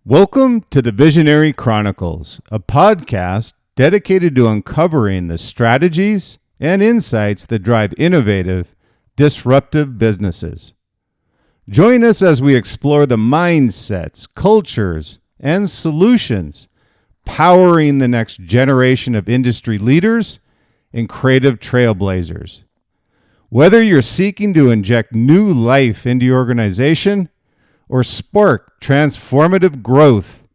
Welcome to the Visionary Chronicles, a podcast dedicated to uncovering the strategies and insights that drive innovative, disruptive businesses. Join us as we explore the mindsets, cultures, and solutions powering the next generation of industry leaders and creative trailblazers. Whether you're seeking to inject new life into your organization or spark transformative growth,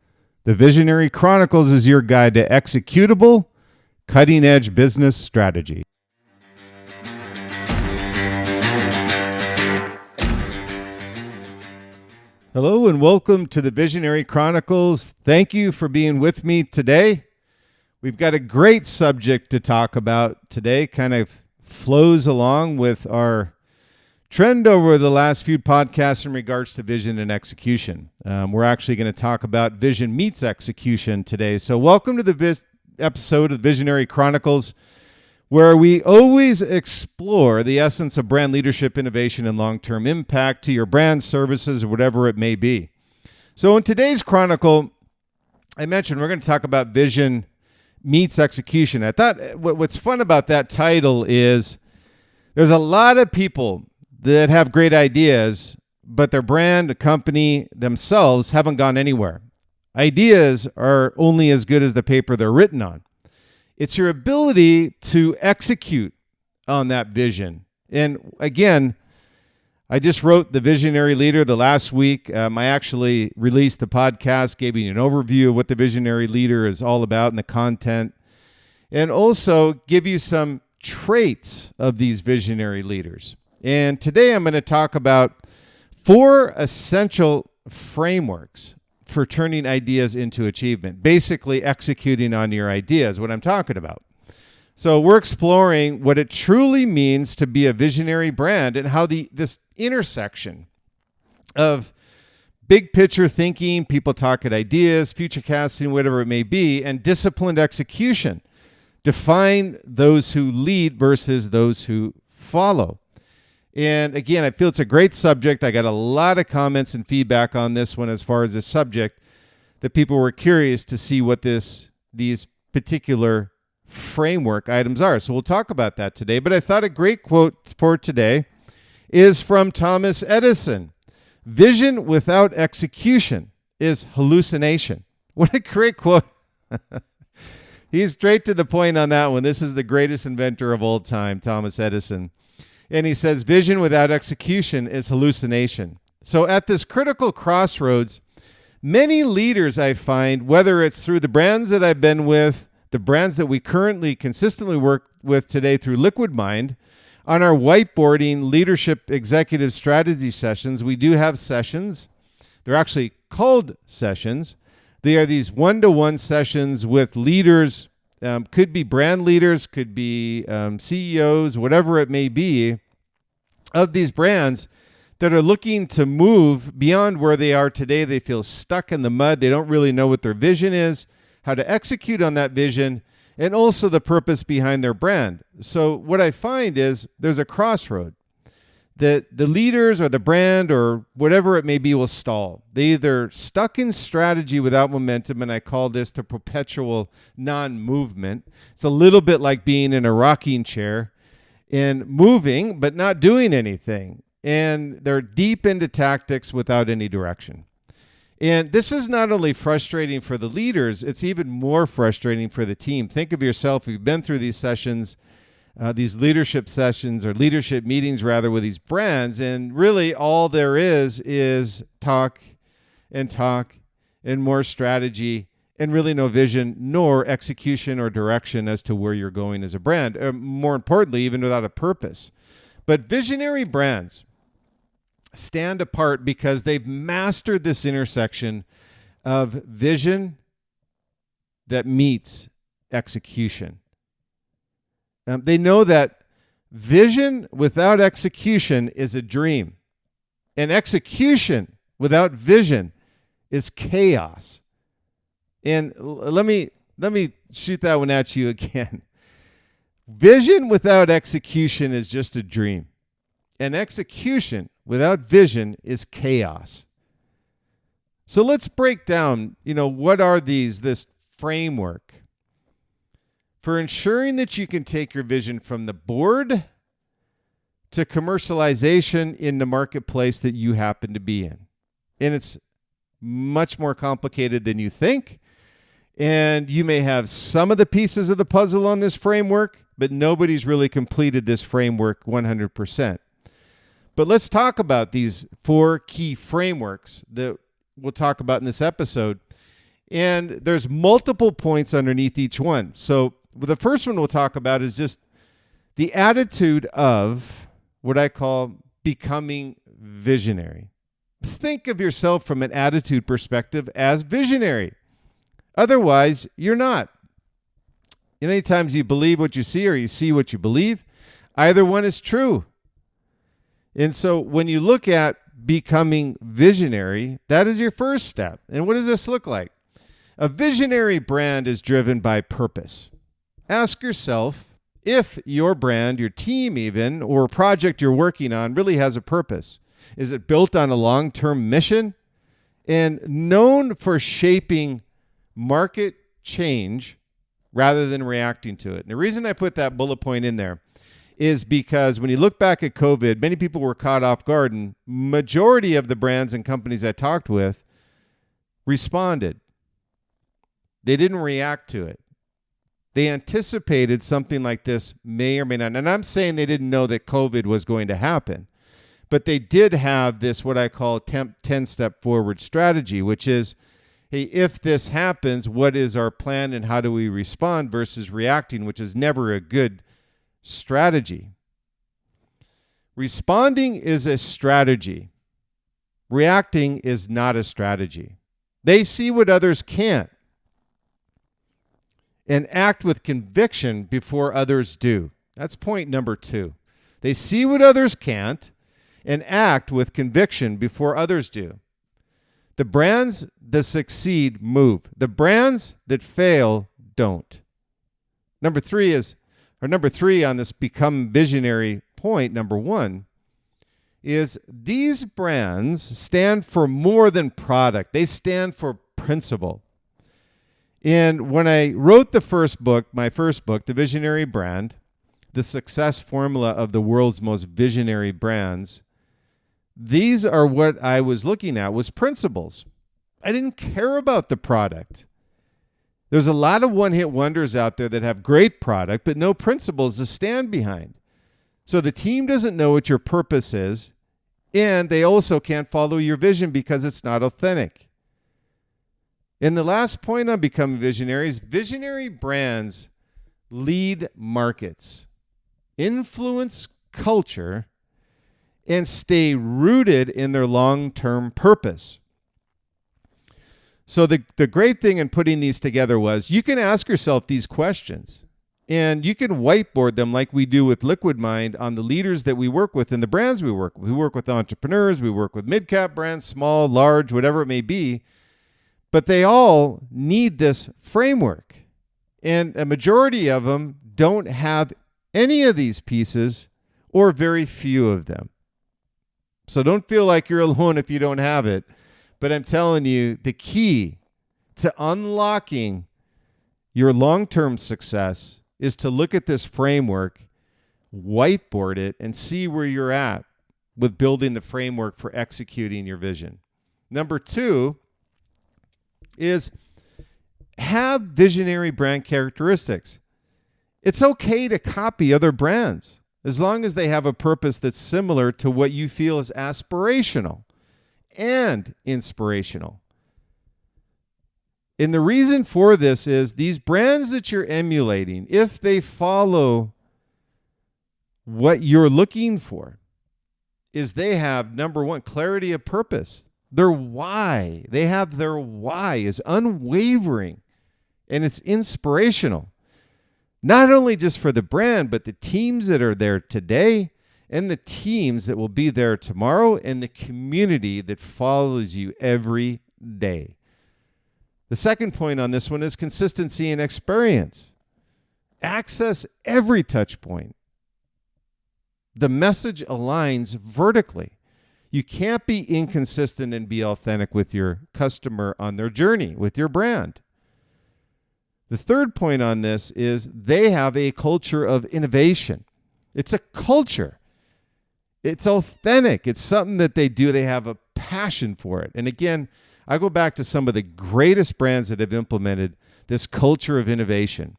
the Visionary Chronicles is your guide to executable, cutting-edge business strategy. Hello and welcome to the Visionary Chronicles. Thank you for being with me today. We've got a great subject to talk about today, kind of flows along with our trend over the last few podcasts in regards to vision and execution. We're actually going to talk about vision meets execution today. So welcome to the episode of Visionary Chronicles, where we always explore the essence of brand leadership, innovation, and long-term impact to your brand, services, or whatever it may be. So in today's chronicle, I mentioned we're going to talk about vision meets execution. I thought what's fun about that title is there's a lot of people that have great ideas, but their brand, the company themselves haven't gone anywhere. Ideas are only as good as the paper they're written on. It's your ability to execute on that vision. And again, I just wrote The Visionary Leader the last week. I actually released the podcast, gave you an overview of what the Visionary Leader is all about and the content, and also give you some traits of these visionary leaders. And today I'm going to talk about 4 essential frameworks for turning ideas into achievement, basically executing on your ideas, what I'm talking about. So we're exploring what it truly means to be a visionary brand and how this intersection of big picture thinking, people talking ideas, future casting, whatever it may be, and disciplined execution define those who lead versus those who follow. And again, I feel it's a great subject. I got a lot of comments and feedback on this one as far as the subject that people were curious to see what these particular framework items are. So we'll talk about that today. But I thought a great quote for today is from Thomas Edison. Vision without execution is hallucination. What a great quote. He's straight to the point on that one. This is the greatest inventor of all time, Thomas Edison. And he says, vision without execution is hallucination. So at this critical crossroads, many leaders I find, whether it's through the brands that I've been with, the brands that we currently consistently work with today through Liquid Mind, on our whiteboarding leadership executive strategy sessions, we do have sessions. They're actually called sessions. They are these one-to-one sessions with leaders. Could be brand leaders, could be CEOs, whatever it may be, of these brands that are looking to move beyond where they are today. They feel stuck in the mud. They don't really know what their vision is, how to execute on that vision, and also the purpose behind their brand. So what I find is there's a crossroad that the leaders or the brand or whatever it may be will stall. They either stuck in strategy without momentum, and I call this the perpetual non-movement. It's a little bit like being in a rocking chair and moving but not doing anything. And they're deep into tactics without any direction. And this is not only frustrating for the leaders, it's even more frustrating for the team. Think of yourself, you've been through these sessions, these leadership sessions or leadership meetings rather with these brands, and really all there is talk and more strategy and really no vision nor execution or direction as to where you're going as a brand. More importantly, even without a purpose. But visionary brands stand apart because they've mastered this intersection of vision that meets execution. They know that vision without execution is a dream, and execution without vision is chaos. And let me shoot that one at you again. Vision without execution is just a dream, and execution without vision is chaos. So let's break down, what are this framework for ensuring that you can take your vision from the board to commercialization in the marketplace that you happen to be in. And it's much more complicated than you think. And you may have some of the pieces of the puzzle on this framework, but nobody's really completed this framework 100%. But let's talk about these 4 key frameworks that we'll talk about in this episode. And there's multiple points underneath each one. So the first one we'll talk about is just the attitude of what I call becoming visionary. Think of yourself from an attitude perspective as visionary. Otherwise, you're not. And many times you believe what you see or you see what you believe. Either one is true. And so when you look at becoming visionary, that is your first step. And what does this look like? A visionary brand is driven by purpose. Ask yourself if your brand, your team even, or project you're working on really has a purpose. Is it built on a long-term mission and known for shaping market change rather than reacting to it? And the reason I put that bullet point in there is because when you look back at COVID, many people were caught off guard, and majority of the brands and companies I talked with responded. They didn't react to it. They anticipated something like this may or may not. And I'm saying they didn't know that COVID was going to happen, but they did have this, what I call 10-step forward strategy, which is, hey, if this happens, what is our plan and how do we respond versus reacting, which is never a good strategy. Responding is a strategy. Reacting is not a strategy. They see what others can't and act with conviction before others do. That's point number 2. They see what others can't and act with conviction before others do. The brands that succeed move. The brands that fail don't. Number 3 on this become visionary point, number 1, is these brands stand for more than product. They stand for principle. And when I wrote my first book, The Visionary Brand, the success formula of the world's most visionary brands, these are what I was looking at was principles. I didn't care about the product. There's a lot of one-hit wonders out there that have great product, but no principles to stand behind. So the team doesn't know what your purpose is, and they also can't follow your vision because it's not authentic. And the last point on becoming visionaries, visionary brands lead markets, influence culture, and stay rooted in their long-term purpose. So the great thing in putting these together was you can ask yourself these questions, and you can whiteboard them like we do with Liquid Mind on the leaders that we work with and the brands we work with. We work with entrepreneurs, we work with mid-cap brands, small, large, whatever it may be, but they all need this framework. And a majority of them don't have any of these pieces or very few of them. So don't feel like you're alone if you don't have it. But I'm telling you, the key to unlocking your long-term success is to look at this framework, whiteboard it, and see where you're at with building the framework for executing your vision. Number 2 is have visionary brand characteristics. It's okay to copy other brands as long as they have a purpose that's similar to what you feel is aspirational and inspirational. And the reason for this is these brands that you're emulating, if they follow what you're looking for, is they have, number 1, clarity of purpose. Their why. They have their why is unwavering and it's inspirational. Not only just for the brand, but the teams that are there today and the teams that will be there tomorrow and the community that follows you every day. The second point on this one is consistency and experience. Access every touch point. The message aligns vertically. You can't be inconsistent and be authentic with your customer on their journey with your brand. The third point on this is they have a culture of innovation. It's a culture. It's authentic. It's something that they do. They have a passion for it. And again, I go back to some of the greatest brands that have implemented this culture of innovation.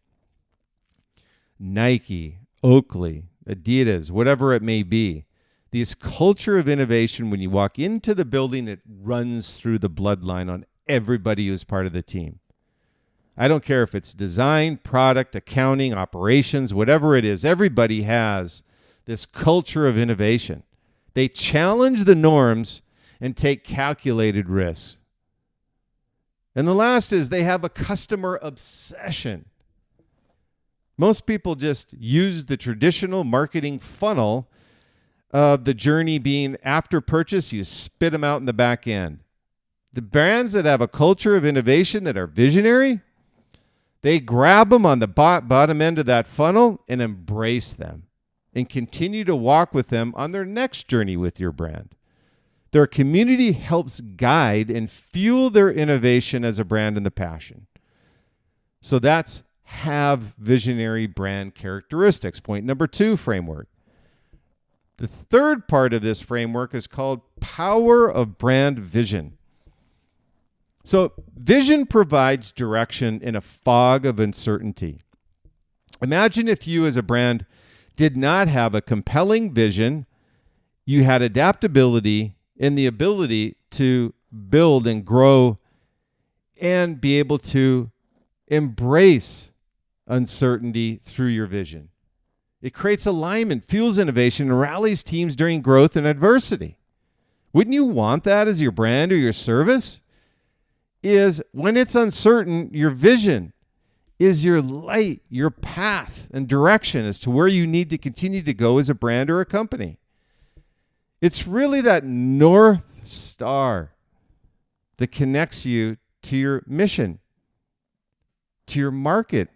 Nike, Oakley, Adidas, whatever it may be. This culture of innovation, when you walk into the building, it runs through the bloodline on everybody who's part of the team. I don't care if it's design, product, accounting, operations, whatever it is. Everybody has this culture of innovation. They challenge the norms and take calculated risks. And the last is they have a customer obsession. Most people just use the traditional marketing funnel of the journey being after purchase, you spit them out in the back end. The brands that have a culture of innovation that are visionary, they grab them on the bottom end of that funnel and embrace them and continue to walk with them on their next journey with your brand. Their community helps guide and fuel their innovation as a brand and the passion. So that's have visionary brand characteristics. Point number 2, framework. The third part of this framework is called power of brand vision. So vision provides direction in a fog of uncertainty. Imagine if you as a brand did not have a compelling vision, you had adaptability and the ability to build and grow and be able to embrace uncertainty through your vision. It creates alignment, fuels innovation, and rallies teams during growth and adversity. Wouldn't you want that as your brand or your service? Is when it's uncertain, your vision is your light, your path and direction as to where you need to continue to go as a brand or a company. It's really that North Star that connects you to your mission, to your market,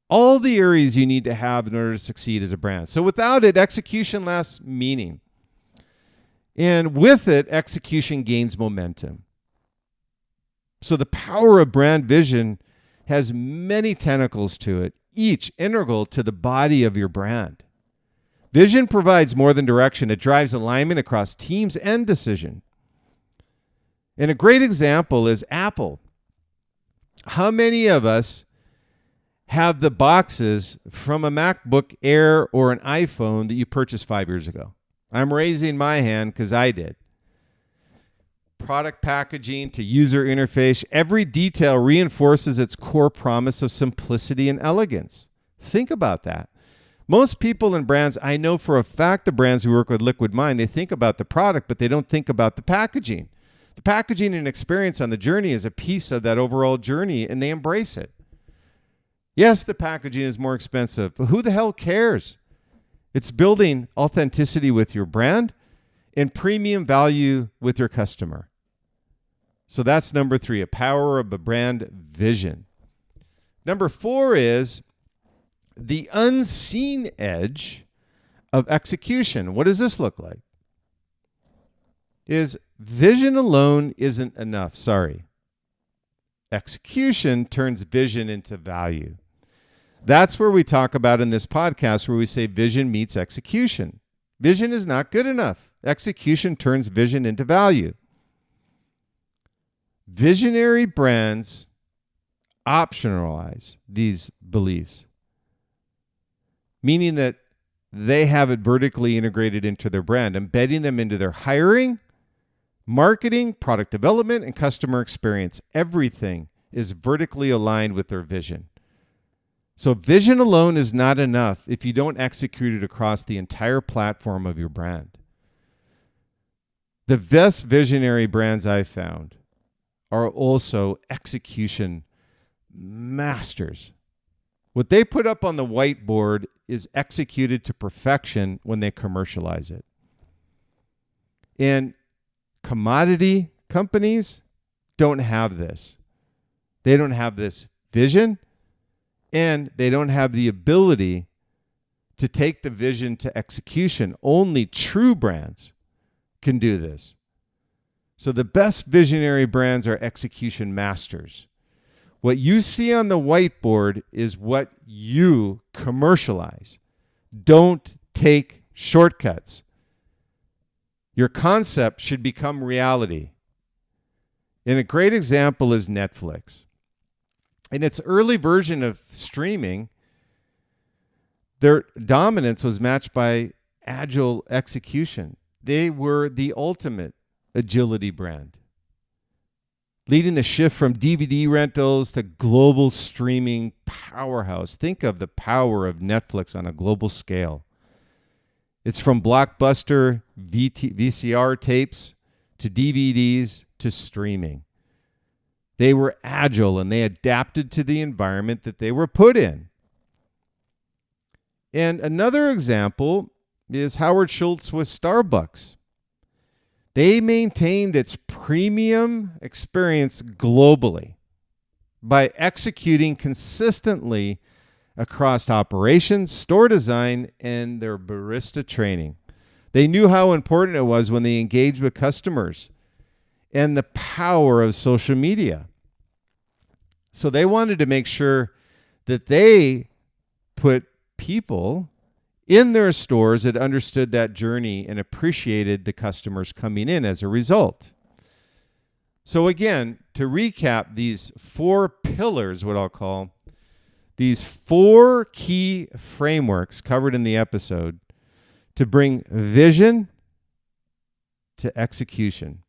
all the areas you need to have in order to succeed as a brand. So without it, execution lacks meaning. And with it, execution gains momentum. So the power of brand vision has many tentacles to it, each integral to the body of your brand. Vision provides more than direction. It drives alignment across teams and decision. And a great example is Apple. How many of us have the boxes from a MacBook Air or an iPhone that you purchased 5 years ago? I'm raising my hand because I did. Product packaging to user interface, every detail reinforces its core promise of simplicity and elegance. Think about that. Most people in brands, I know for a fact the brands who work with Liquid Mind, they think about the product, but they don't think about the packaging. The packaging and experience on the journey is a piece of that overall journey, and they embrace it. Yes, the packaging is more expensive, but who the hell cares? It's building authenticity with your brand and premium value with your customer. So that's number 3, a power of a brand vision. Number 4 is the unseen edge of execution. What does this look like? Is vision alone isn't enough. Sorry. Execution turns vision into value. That's where we talk about in this podcast where we say vision meets execution. Vision is not good enough. Execution turns vision into value. Visionary brands optionalize these beliefs, meaning that they have it vertically integrated into their brand, embedding them into their hiring, marketing, product development, and customer experience. Everything is vertically aligned with their vision. So vision alone is not enough if you don't execute it across the entire platform of your brand. The best visionary brands I've found are also execution masters. What they put up on the whiteboard is executed to perfection when they commercialize it. And commodity companies don't have this. They don't have this vision, and they don't have the ability to take the vision to execution. Only true brands can do this. So the best visionary brands are execution masters. What you see on the whiteboard is what you commercialize. Don't take shortcuts. Your concept should become reality. And a great example is Netflix. In its early version of streaming, their dominance was matched by agile execution. They were the ultimate agility brand, leading the shift from DVD rentals to global streaming powerhouse. Think of the power of Netflix on a global scale. It's from blockbuster VCR tapes to DVDs to streaming. They were agile and they adapted to the environment that they were put in. And another example is Howard Schultz with Starbucks. They maintained its premium experience globally by executing consistently across operations, store design, and their barista training. They knew how important it was when they engaged with customers and the power of social media. So they wanted to make sure that they put people in their stores that understood that journey and appreciated the customers coming in as a result. So again, to recap these 4 pillars, what I'll call, these 4 key frameworks covered in the episode to bring vision to execution.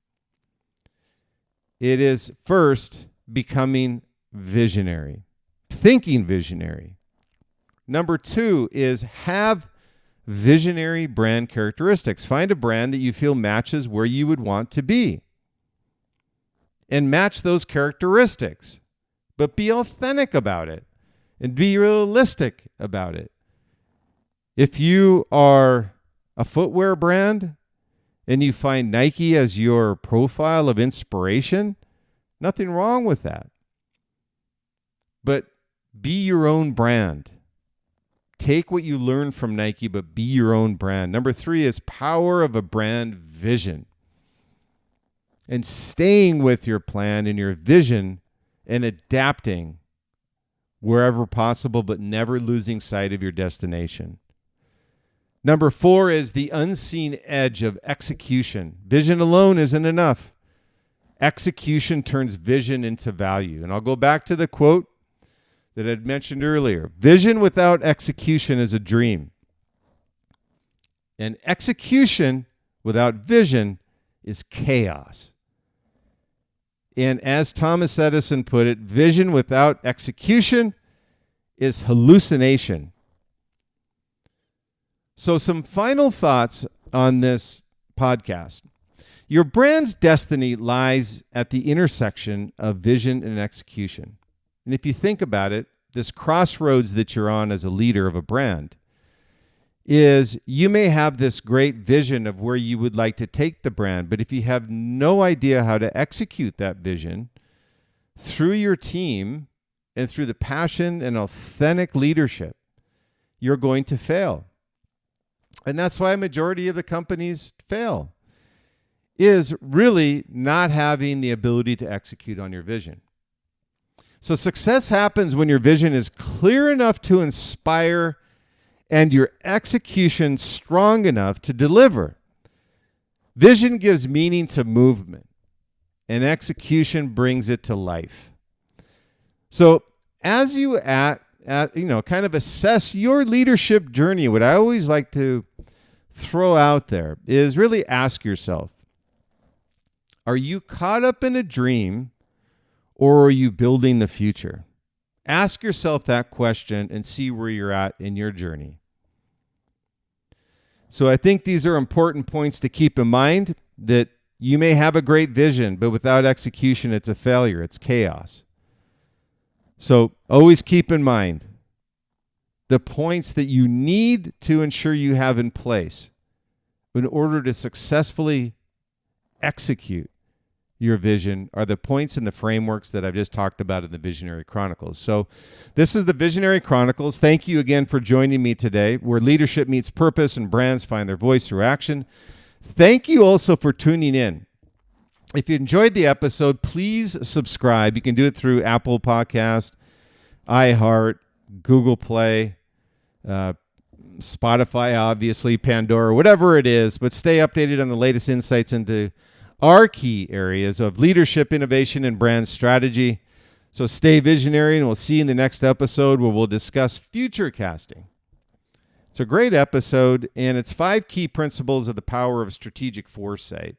It is first becoming visionary, thinking visionary. Number 2 is have visionary brand characteristics. Find a brand that you feel matches where you would want to be. And match those characteristics. But be authentic about it. And be realistic about it. If you are a footwear brand and you find Nike as your profile of inspiration, nothing wrong with that. But be your own brand. Take what you learn from Nike, but be your own brand. Number 3 is power of a brand vision. And staying with your plan and your vision and adapting wherever possible, but never losing sight of your destination. Number 4 is the unseen edge of execution. Vision alone isn't enough. Execution turns vision into value. And I'll go back to the quote that I'd mentioned earlier. Vision without execution is a dream. And execution without vision is chaos. And as Thomas Edison put it, vision without execution is hallucination. So some final thoughts on this podcast. Your brand's destiny lies at the intersection of vision and execution. And if you think about it, this crossroads that you're on as a leader of a brand is you may have this great vision of where you would like to take the brand, but if you have no idea how to execute that vision through your team and through the passion and authentic leadership, you're going to fail. And that's why a majority of the companies fail, is really not having the ability to execute on your vision. So success happens when your vision is clear enough to inspire and your execution strong enough to deliver. Vision gives meaning to movement, and execution brings it to life. So as you kind of assess your leadership journey, what I always like to throw out there is really ask yourself, are you caught up in a dream or are you building the future? Ask yourself that question and see where you're at in your journey. So I think these are important points to keep in mind, that you may have a great vision, but without execution, it's a failure. It's chaos. So always keep in mind the points that you need to ensure you have in place in order to successfully execute your vision are the points and the frameworks that I've just talked about in the Visionary Chronicles. So this is the Visionary Chronicles. Thank you again for joining me today, where leadership meets purpose and brands find their voice through action. Thank you also for tuning in. If you enjoyed the episode, please subscribe. You can do it through Apple Podcast, iHeart, Google Play, Spotify, obviously, Pandora, whatever it is, but stay updated on the latest insights into our key areas of leadership, innovation, and brand strategy. So stay visionary, and we'll see you in the next episode where we'll discuss future casting. It's a great episode, and it's 5 key principles of the power of strategic foresight.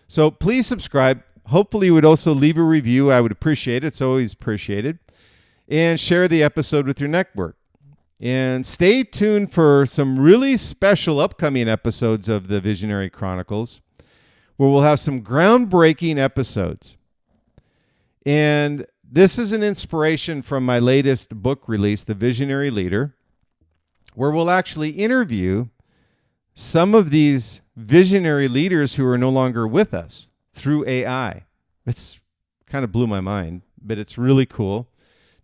So please subscribe. Hopefully you would also leave a review. I would appreciate it. It's always appreciated. And share the episode with your network. And stay tuned for some really special upcoming episodes of the Visionary Chronicles, where we'll have some groundbreaking episodes. And this is an inspiration from my latest book release, The Visionary Leader, where we'll actually interview some of these visionary leaders who are no longer with us through AI. It's kind of blew my mind, but it's really cool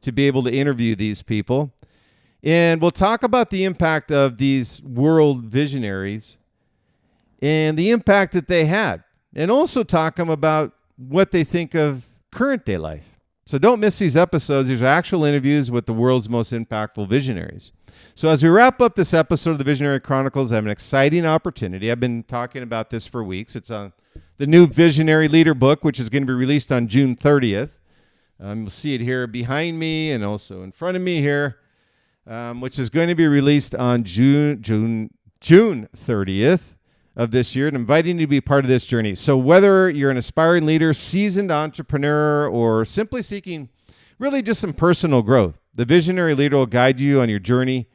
to be able to interview these people. And we'll talk about the impact of these world visionaries and the impact that they had, and also talk about what they think of current day life. So don't miss these episodes. These are actual interviews with the world's most impactful visionaries. So as we wrap up this episode of the Visionary Chronicles, I have an exciting opportunity. I've been talking about this for weeks. It's on the new Visionary Leader book, which is going to be released on June 30th. You'll see it here behind me and also in front of me here, which is going to be released on June 30th of this year, and inviting you to be part of this journey. So whether you're an aspiring leader, seasoned entrepreneur, or simply seeking really just some personal growth, the Visionary Leader will guide you on your journey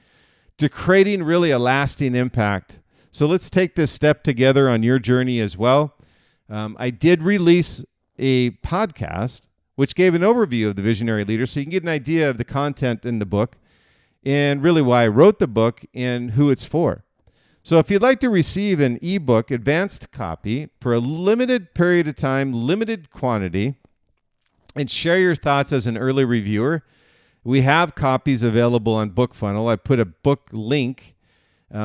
to creating really a lasting impact. So let's take this step together on your journey as well. I did release a podcast which gave an overview of the Visionary Leader, so you can get an idea of the content in the book and really why I wrote the book and who it's for. So if you'd like to receive an ebook advanced copy for a limited period of time, limited quantity, and share your thoughts as an early reviewer, we have copies available on BookFunnel. I put a book link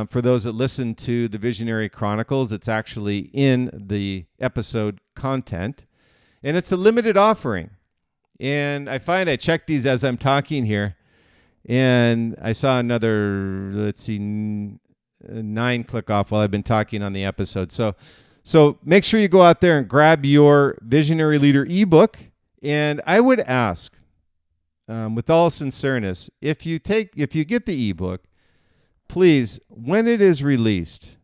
for those that listen to the Visionary Chronicles. It's actually in the episode content, and it's a limited offering. And I find I check these as I'm talking here, and I saw another, 9 click off while I've been talking on the episode. So make sure you go out there and grab your Visionary Leader ebook. And I would ask, with all sincereness, if you get the ebook, please, when it is released,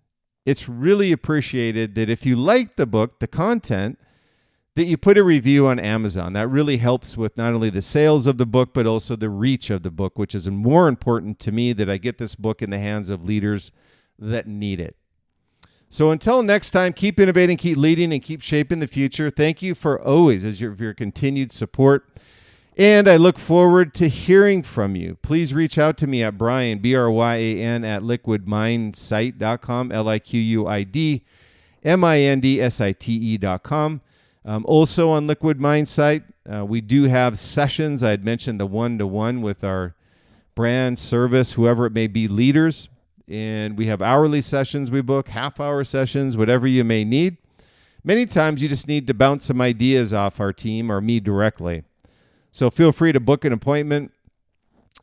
it's really appreciated that if you like the book, the content, that you put a review on Amazon. That really helps with not only the sales of the book, but also the reach of the book, which is more important to me, that I get this book in the hands of leaders that need it. So until next time, keep innovating, keep leading, and keep shaping the future. Thank you for always as your continued support. And I look forward to hearing from you. Please reach out to me at Brian, B-R-Y-A-N, at liquidmindsite.com, LIQUIDMINDSITE.com. Also on Liquid Mindsight, we do have sessions. I had mentioned the one-to-one with our brand, service, whoever it may be, leaders. And we have hourly sessions we book, half-hour sessions, whatever you may need. Many times you just need to bounce some ideas off our team or me directly. So feel free to book an appointment,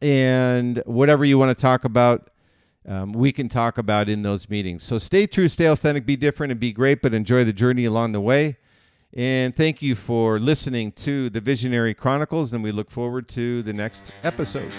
and whatever you want to talk about, we can talk about in those meetings. So stay true, stay authentic, be different, and be great, but enjoy the journey along the way. And thank you for listening to the Visionary Chronicles, and we look forward to the next episode.